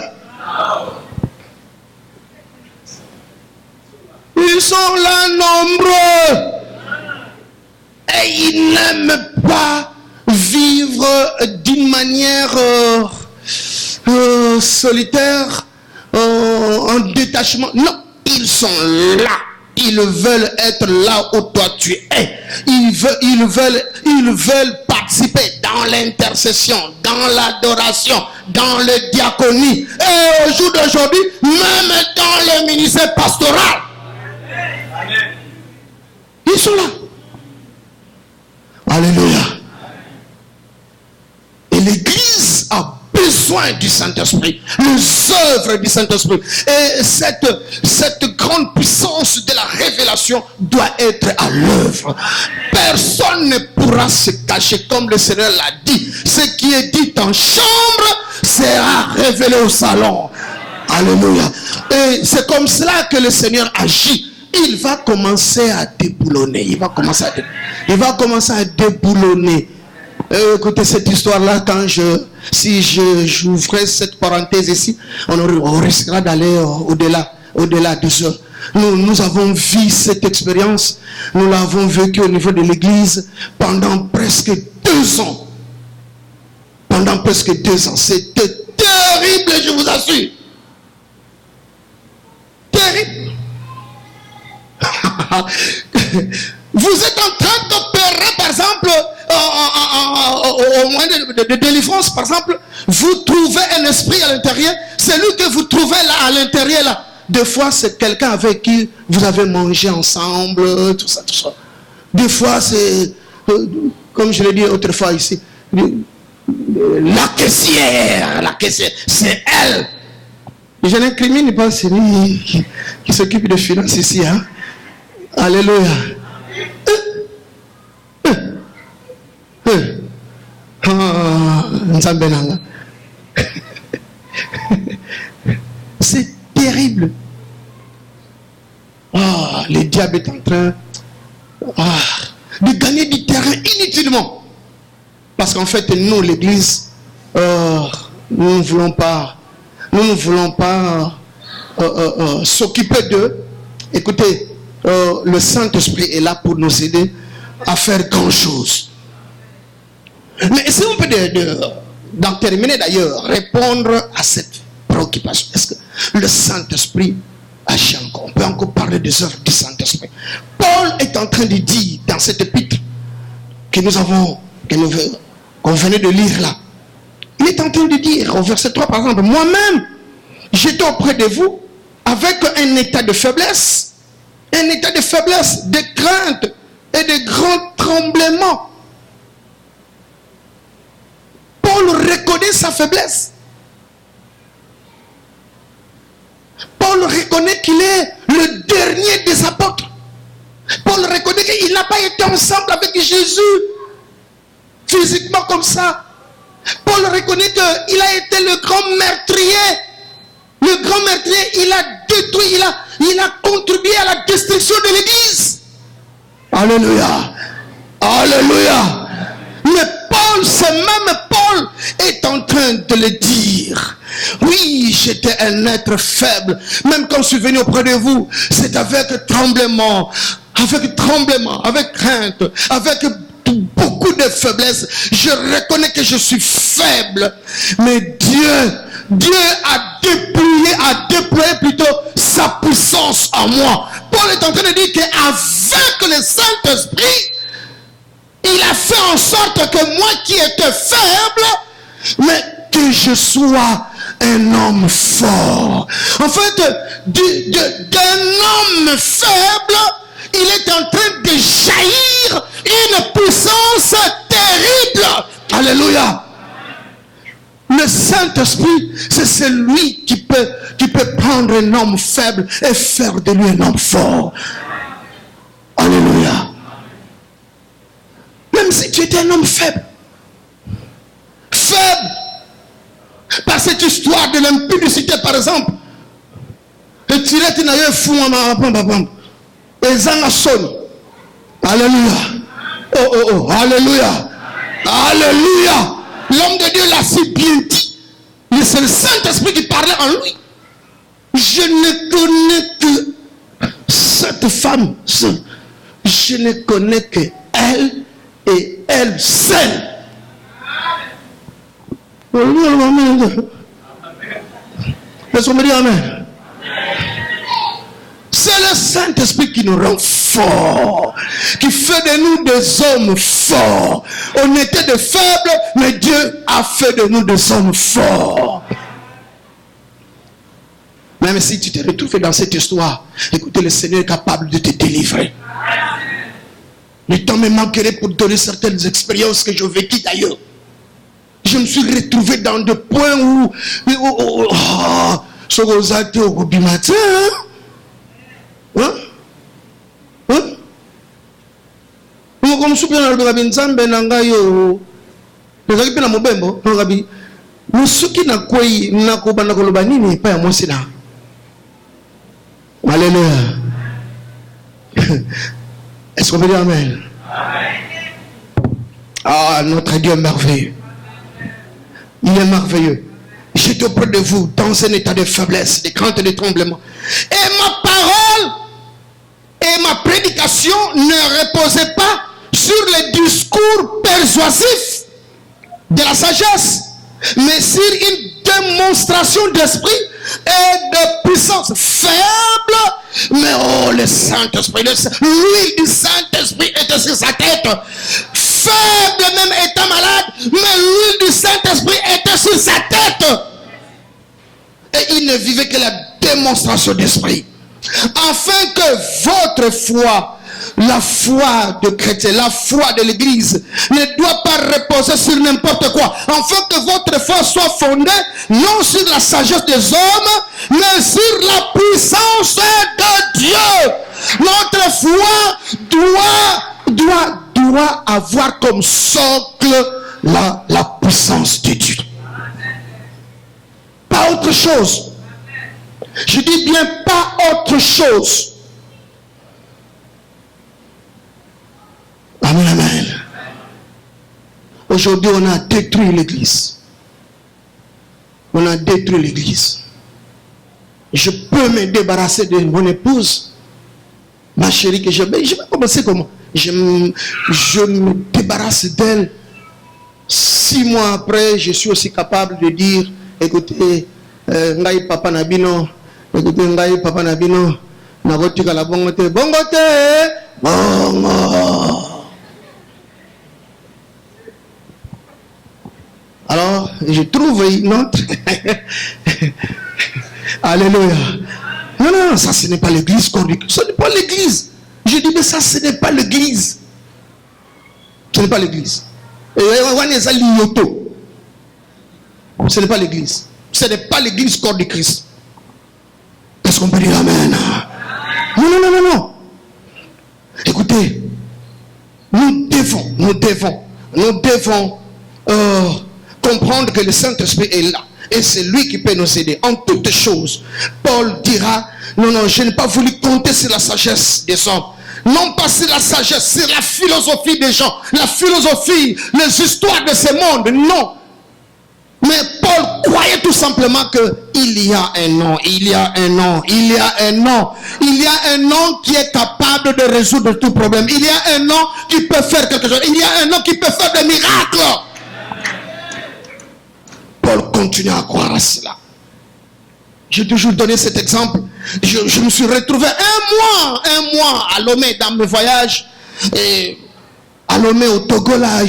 [SPEAKER 2] Ils sont là nombreux. Et ils n'aiment pas vivre d'une manière solitaire, en détachement. Non, ils sont là. Ils veulent être là où toi tu es. Ils veulent participer dans l'intercession, dans l'adoration, dans le diaconie. Et au jour d'aujourd'hui, même dans le ministère pastoral. Ils sont là. Alléluia. Et l'Église a besoin du Saint-Esprit, les œuvres du Saint-Esprit. Et cette grande puissance de la révélation doit être à l'œuvre. Personne ne pourra se cacher, comme le Seigneur l'a dit. Ce qui est dit en chambre sera révélé au salon. Alléluia. Et c'est comme cela que le Seigneur agit. Il va commencer à déboulonner. Il va commencer à déboulonner. Écoutez cette histoire-là, si j'ouvrais cette parenthèse ici, on risquera d'aller au-delà de ça. Nous avons vu cette expérience. Nous l'avons vécue au niveau de l'église pendant presque 2 ans. Pendant presque 2 ans. C'était terrible, je vous assure. Terrible. Vous êtes en train d'opérer, par exemple, au moyen de délivrance, par exemple, vous trouvez un esprit à l'intérieur. Celui que vous trouvez là, à l'intérieur, là, des fois, c'est quelqu'un avec qui vous avez mangé ensemble, tout ça, tout ça. Des fois, c'est, comme je l'ai dit autrefois ici, la caissière, c'est elle. Je n'incrimine pas celui qui s'occupe de finances ici, hein. Alléluia. C'est terrible. Le diable est en train de gagner du terrain inutilement. Parce qu'en fait, nous, l'église, nous ne voulons pas s'occuper d'eux. Écoutez, le Saint-Esprit est là pour nous aider à faire grand chose. Mais si on peut d'en terminer d'ailleurs, répondre à cette préoccupation. Est-ce que le Saint-Esprit agit encore? On peut encore parler des œuvres du Saint-Esprit. Paul est en train de dire dans cette épître qu'on venait de lire là. Il est en train de dire au verset 3 par exemple, moi-même, j'étais auprès de vous avec un état de faiblesse, de crainte et de grands tremblements. Paul reconnaît sa faiblesse. Paul reconnaît qu'il est le dernier des apôtres. Paul reconnaît qu'il n'a pas été ensemble avec Jésus physiquement comme ça. Paul reconnaît qu'il a été le grand meurtrier. Le grand meurtrier, il a détruit, il a contribué à la destruction de l'église. Alléluia. Alléluia. Mais Paul, ce même Paul est en train de le dire. Oui, j'étais un être faible. Même quand je suis venu auprès de vous, c'est avec tremblement, avec crainte, avec beaucoup de faiblesse. Je reconnais que je suis faible. Mais Dieu a déployé plutôt sa puissance en moi. Paul est en train de dire qu'avec le Saint-Esprit, il a fait en sorte que moi qui étais faible, mais que je sois un homme fort. En fait, d'un homme faible, il est en train de jaillir une puissance terrible. Alléluia. Le Saint-Esprit, c'est celui qui peut peux prendre un homme faible et faire de lui un homme fort. Alléluia. Même si tu étais un homme faible. Faible. Par cette histoire de l'impudicité, par exemple. Et tu es un fou. Et zanga son. Alléluia. Oh. Alléluia. Alléluia. L'homme de Dieu l'a si bien dit. Mais c'est le Saint-Esprit qui parlait en lui. Je ne connais que cette femme seule. Je ne connais que elle et elle seule. Laisse-moi me dire amen. C'est le Saint-Esprit qui nous rend forts, qui fait de nous des hommes forts. On était des faibles, mais Dieu a fait de nous des hommes forts. Même si tu t'es retrouvé dans cette histoire, écoutez, le Seigneur est capable de te délivrer. Le temps me manquerait pour donner certaines expériences que j'ai vécues d'ailleurs. Je me suis retrouvé dans des points où Alléluia. Est-ce qu'on peut dire amen? Ah, notre Dieu est merveilleux. Il est merveilleux. J'étais auprès de vous dans un état de faiblesse, de crainte et de tremblement. Et ma parole et ma prédication ne reposaient pas sur les discours persuasifs de la sagesse, mais sur une démonstration d'esprit et de puissance faible. Mais oh, le Saint-Esprit, l'huile du Saint-Esprit était sur sa tête. Faible, même étant malade, mais l'huile du Saint-Esprit était sur sa tête. Et il ne vivait que la démonstration d'esprit. Afin que votre foi, la foi de chrétien, la foi de l'église, ne doit pas reposer sur n'importe quoi. Afin que votre foi soit fondée non sur la sagesse des hommes, mais sur la puissance de Dieu. Notre foi doit avoir comme socle la puissance de Dieu. Pas autre chose. Je dis bien pas autre chose. Amen, amen. Aujourd'hui, on a détruit l'église. On a détruit l'église. Je peux me débarrasser de mon épouse, ma chérie que je vais commencer comment? Je me débarrasse d'elle. 6 mois après, je suis aussi capable de dire, écoutez, ngai papa nabino, écoutez, ngai papa nabino, nabotika la bongote, bongote, bongo. Alors, je trouve une autre. Alléluia. Non, ça ce n'est pas l'église. Ce n'est pas l'église. Je dis, mais ça ce n'est pas l'église. Ce n'est pas l'église. Ce n'est pas l'église. Ce n'est pas l'église corps de Christ. Est-ce qu'on peut dire amen? Non. Écoutez, nous devons comprendre que le Saint-Esprit est là. Et c'est lui qui peut nous aider en toutes choses. Paul dira, non, je n'ai pas voulu compter sur la sagesse des hommes. Non pas sur la sagesse, sur la philosophie des gens. La philosophie, les histoires de ce monde, non. Mais Paul croyait tout simplement qu'il y a un nom, il y a un nom qui est capable de résoudre tout problème. Il y a un nom qui peut faire quelque chose. Il y a un nom qui peut faire des miracles. Paul continue à croire à cela. J'ai toujours donné cet exemple. Je me suis retrouvé un mois à Lomé dans mes voyages. Et à Lomé au Togo là,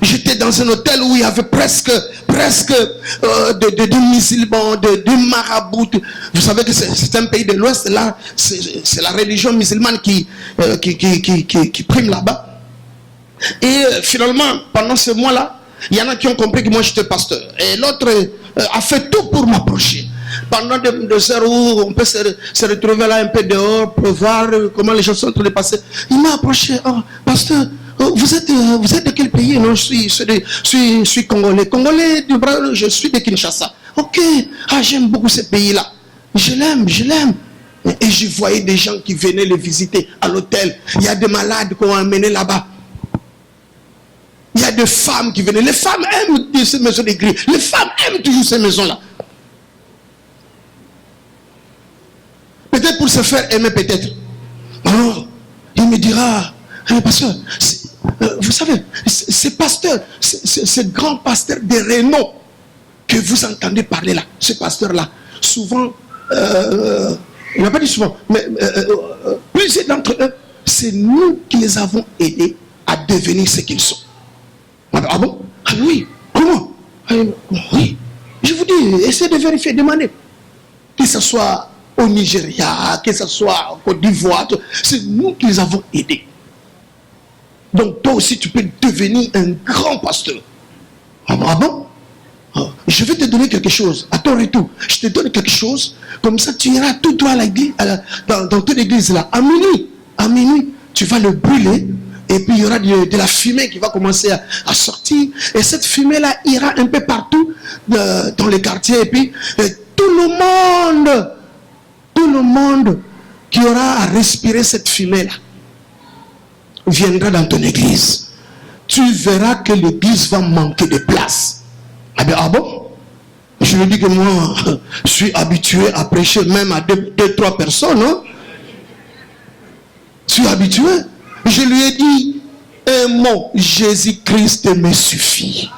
[SPEAKER 2] j'étais dans un hôtel où il y avait presque de musulmans, de marabouts. Vous savez que c'est un pays de l'Ouest là. C'est la religion musulmane qui prime là-bas. Et finalement, pendant ce mois-là, il y en a qui ont compris que moi j'étais pasteur. Et l'autre a fait tout pour m'approcher. pendant des heures où on peut se retrouver là un peu dehors pour voir comment les choses sont en train de passer. Il m'a approché. Oh, pasteur, vous êtes de quel pays? Non, je suis congolais. Congolais, je suis de Kinshasa. Ok, j'aime beaucoup ce pays-là. Je l'aime. Et je voyais des gens qui venaient le visiter à l'hôtel. Il y a des malades qu'on a amenés là-bas. Il y a des femmes qui venaient. Les femmes aiment ces maisons d'église. Les femmes aiment toujours ces maisons-là. Peut-être pour se faire aimer, peut-être. Alors, il me dira, pasteur, vous savez, ces pasteurs, ces grands pasteurs de renom que vous entendez parler là, ces pasteurs-là, souvent, il n'a pas dit souvent, mais plusieurs d'entre eux, c'est nous qui les avons aidés à devenir ce qu'ils sont. Ah bon? Ah oui, comment? Oui, je vous dis, essayez de vérifier, demandez. Que ce soit au Nigeria, que ce soit en Côte d'Ivoire, c'est nous qui les avons aidés. Donc toi aussi tu peux devenir un grand pasteur. Ah bon? Je vais te donner quelque chose. À ton retour, je te donne quelque chose. Comme ça tu iras tout droit à l'église, dans toute l'église là. À minuit, tu vas le brûler. Et puis il y aura de la fumée qui va commencer à sortir. Et cette fumée là ira un peu partout dans les quartiers. Et puis tout le monde qui aura à respirer cette fumée là viendra dans ton église. Tu verras que l'église va manquer de place. Ah bon? Je lui dis que moi, je suis habitué à prêcher même à 2-3 personnes. Hein? Je suis habitué. Je lui ai dit, un mot, Jésus-Christ me suffit.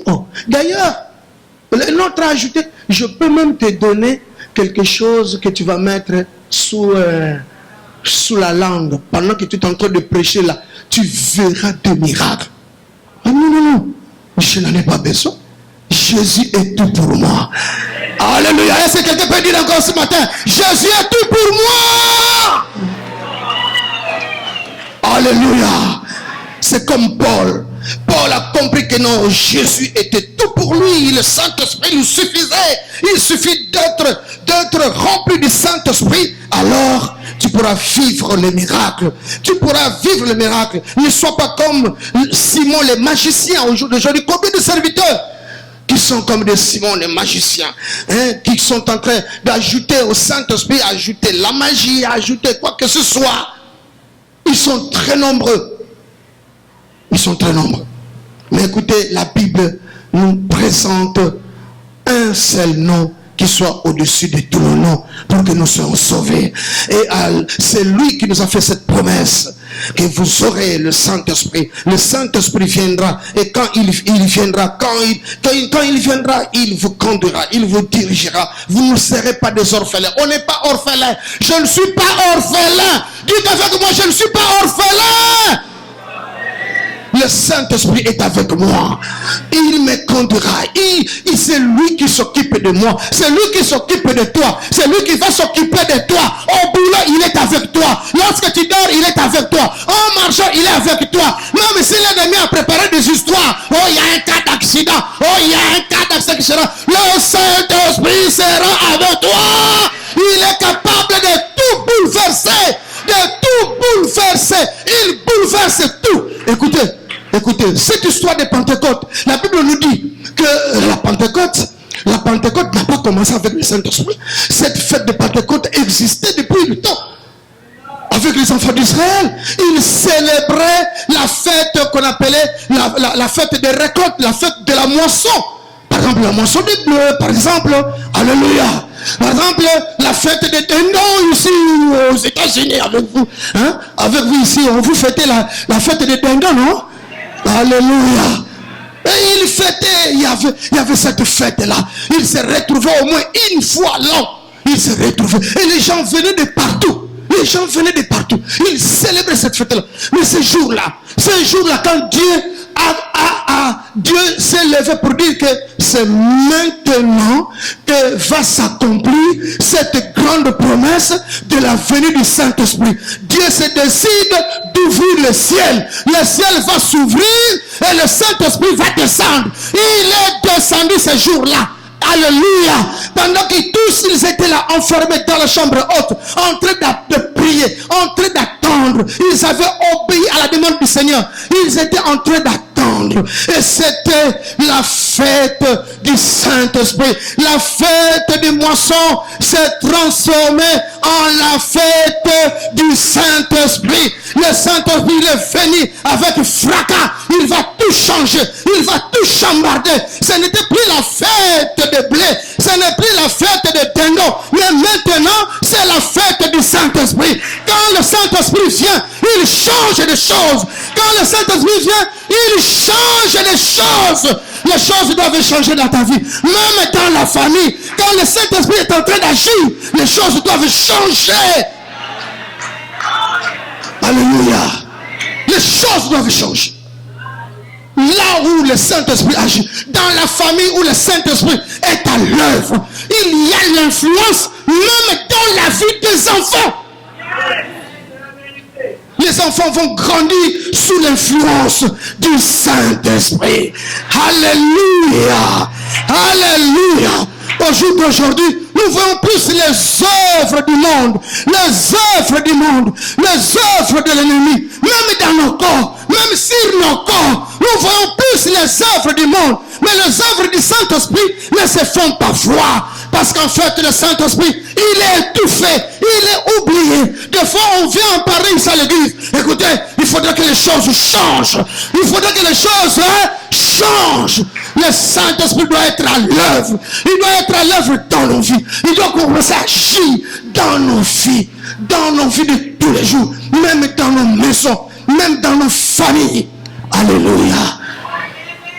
[SPEAKER 2] Oh. D'ailleurs, l'autre a ajouté, je peux même te donner quelque chose que tu vas mettre sous la langue. Pendant que tu es en train de prêcher là, tu verras des miracles. Ah non, je n'en ai pas besoin. Jésus est tout pour moi. Alléluia. Est-ce que quelqu'un peut dire encore ce matin, Jésus est tout pour moi? Alléluia. C'est comme Paul. Paul a compris que non, Jésus était tout pour lui. Le Saint-Esprit lui suffisait. Il suffit d'être rempli du Saint-Esprit. Alors, tu pourras vivre les miracles. Tu pourras vivre les miracles. Ne sois pas comme Simon le magicien aujourd'hui. Combien de serviteurs qui sont comme des Simon les magiciens, hein, qui sont en train d'ajouter au Saint-Esprit, ajouter la magie, ajouter quoi que ce soit. Ils sont très nombreux. Mais écoutez, la Bible nous présente un seul nom qui soit au-dessus de tous nos noms pour que nous soyons sauvés. Et c'est lui qui nous a fait cette promesse que vous aurez le Saint-Esprit. Le Saint-Esprit viendra et quand il viendra, quand il viendra, il vous conduira, il vous dirigera. Vous ne serez pas des orphelins. On n'est pas orphelins. Je ne suis pas orphelin. Dites avec moi, je ne suis pas orphelin. Le Saint-Esprit est avec moi. Il me conduira. C'est lui qui s'occupe de moi. C'est lui qui s'occupe de toi. C'est lui qui va s'occuper de toi. Au boulot, il est avec toi. Lorsque tu dors, il est avec toi. En marchant, il est avec toi. Même si l'ennemi a préparé des histoires. Oh, il y a un cas d'accident. Oh, il y a un cas d'accident. Le Saint-Esprit sera avec toi. Il est capable de tout bouleverser. Il bouleverse tout. Écoutez, cette histoire de Pentecôte, la Bible nous dit que la Pentecôte n'a pas commencé avec le Saint-Esprit. Cette fête de Pentecôte existait depuis le temps. Avec les enfants d'Israël, ils célébraient la fête qu'on appelait la fête des récoltes, la fête de la moisson. Par exemple, la moisson des bleus, par exemple. Alléluia. Par exemple, la fête des dindons ici aux États-Unis avec vous. Hein? Avec vous ici, on vous fêtait la fête des dindons, non? Alléluia. Et il fêtait, il y avait cette fête-là. Il se retrouvait au moins une fois l'an. Il se retrouvait. Et les gens venaient de partout. Ils célébraient cette fête-là. Mais ce jour-là, quand Dieu s'est levé pour dire que c'est maintenant que va s'accomplir cette grande promesse de la venue du Saint-Esprit. Dieu se décide d'ouvrir le ciel. Le ciel va s'ouvrir et le Saint-Esprit va descendre. Il est descendu ce jour-là. Alléluia. Pendant qu'ils tous, ils étaient là, enfermés dans la chambre haute, en train de prier, en train d'attendre. Ils avaient obéi à la demande du Seigneur. Ils étaient en train d'attendre. Et c'était la fête du Saint-Esprit. La fête des moissons s'est transformée en la fête du Saint-Esprit. Le Saint-Esprit est venu avec fracas. Il va tout changer. Il va tout chambarder. Ce n'était plus la fête de blé. Ce n'est plus la fête de dingo. Mais maintenant, c'est la fête du Saint-Esprit. Quand le Saint-Esprit vient, il change des choses. Quand le Saint-Esprit vient, il change des choses. Les choses doivent changer dans ta vie. Même dans la famille. Quand le Saint-Esprit est en train d'agir, les choses doivent changer. Alléluia. Les choses doivent changer. Là où le Saint-Esprit agit, dans la famille où le Saint-Esprit est à l'œuvre, il y a l'influence même dans la vie des enfants. Les enfants vont grandir sous l'influence du Saint-Esprit. Alléluia. Alléluia. Au jour d'aujourd'hui, nous voyons plus les œuvres du monde, les œuvres du monde, les œuvres de l'ennemi, même dans nos corps, même sur nos corps, nous voyons plus les œuvres du monde, mais les œuvres du Saint-Esprit ne se font pas voir, parce qu'en fait le Saint-Esprit, il est étouffé, il est oublié. Des fois on vient en parler ici à l'église, écoutez, il faudrait que les choses changent, il faudrait que les choses changent. Le Saint-Esprit doit être à l'œuvre, il doit être à l'œuvre dans nos vies, il doit commencer à agir dans nos vies de tous les jours, même dans nos maisons, même dans nos familles. Alléluia.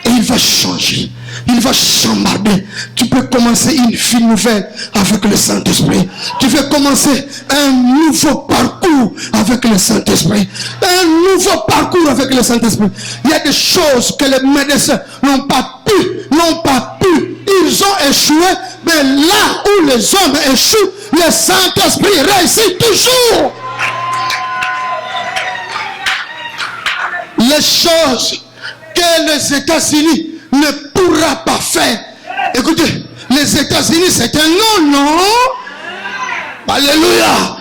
[SPEAKER 2] Et il va changer, il va chambarder. Tu peux commencer une vie nouvelle avec le Saint-Esprit. Tu veux commencer un nouveau parcours avec le Saint-Esprit. Un nouveau parcours avec le Saint-Esprit. Il y a des choses que les médecins n'ont pas pu. Ils ont échoué, mais là où les hommes échouent, le Saint-Esprit réussit toujours. Les choses que les États-Unis ne pourra pas faire. Écoutez, les États-Unis c'est un non. Alléluia.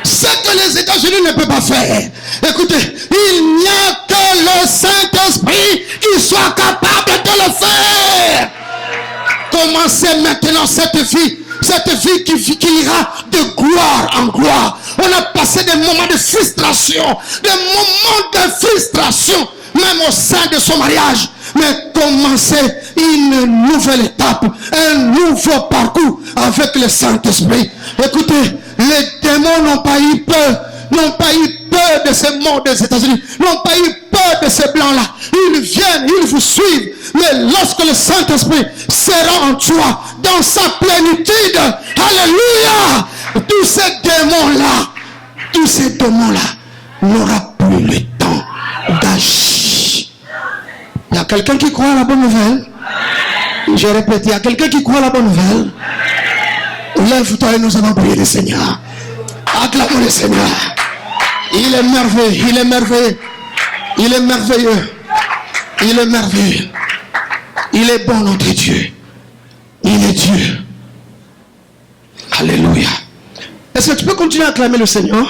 [SPEAKER 2] Ce que les États-Unis ne peuvent pas faire. Écoutez, il n'y a que le Saint-Esprit qui soit capable de le faire. Commencez maintenant cette vie qui ira de gloire en gloire. On a passé des moments de frustration, même au sein de son mariage. Mais commencez une nouvelle étape, un nouveau parcours avec le Saint-Esprit. Écoutez, les démons n'ont pas eu peur de ce monde des États-Unis, n'ont pas eu peur de ces blancs-là. Ils viennent, ils vous suivent. Mais lorsque le Saint-Esprit sera en toi, dans sa plénitude, alléluia, tous ces démons-là n'auront plus le temps d'agir. Il y a quelqu'un qui croit à la bonne nouvelle. Je répète, il y a quelqu'un qui croit à la bonne nouvelle. Lève-toi et nous allons prier le Seigneur. Acclamons le Seigneur. Il est merveilleux, il est merveilleux. Il est merveilleux. Il est merveilleux. Il est bon notre Dieu. Il est Dieu. Alléluia. Est-ce que tu peux continuer à acclamer le Seigneur?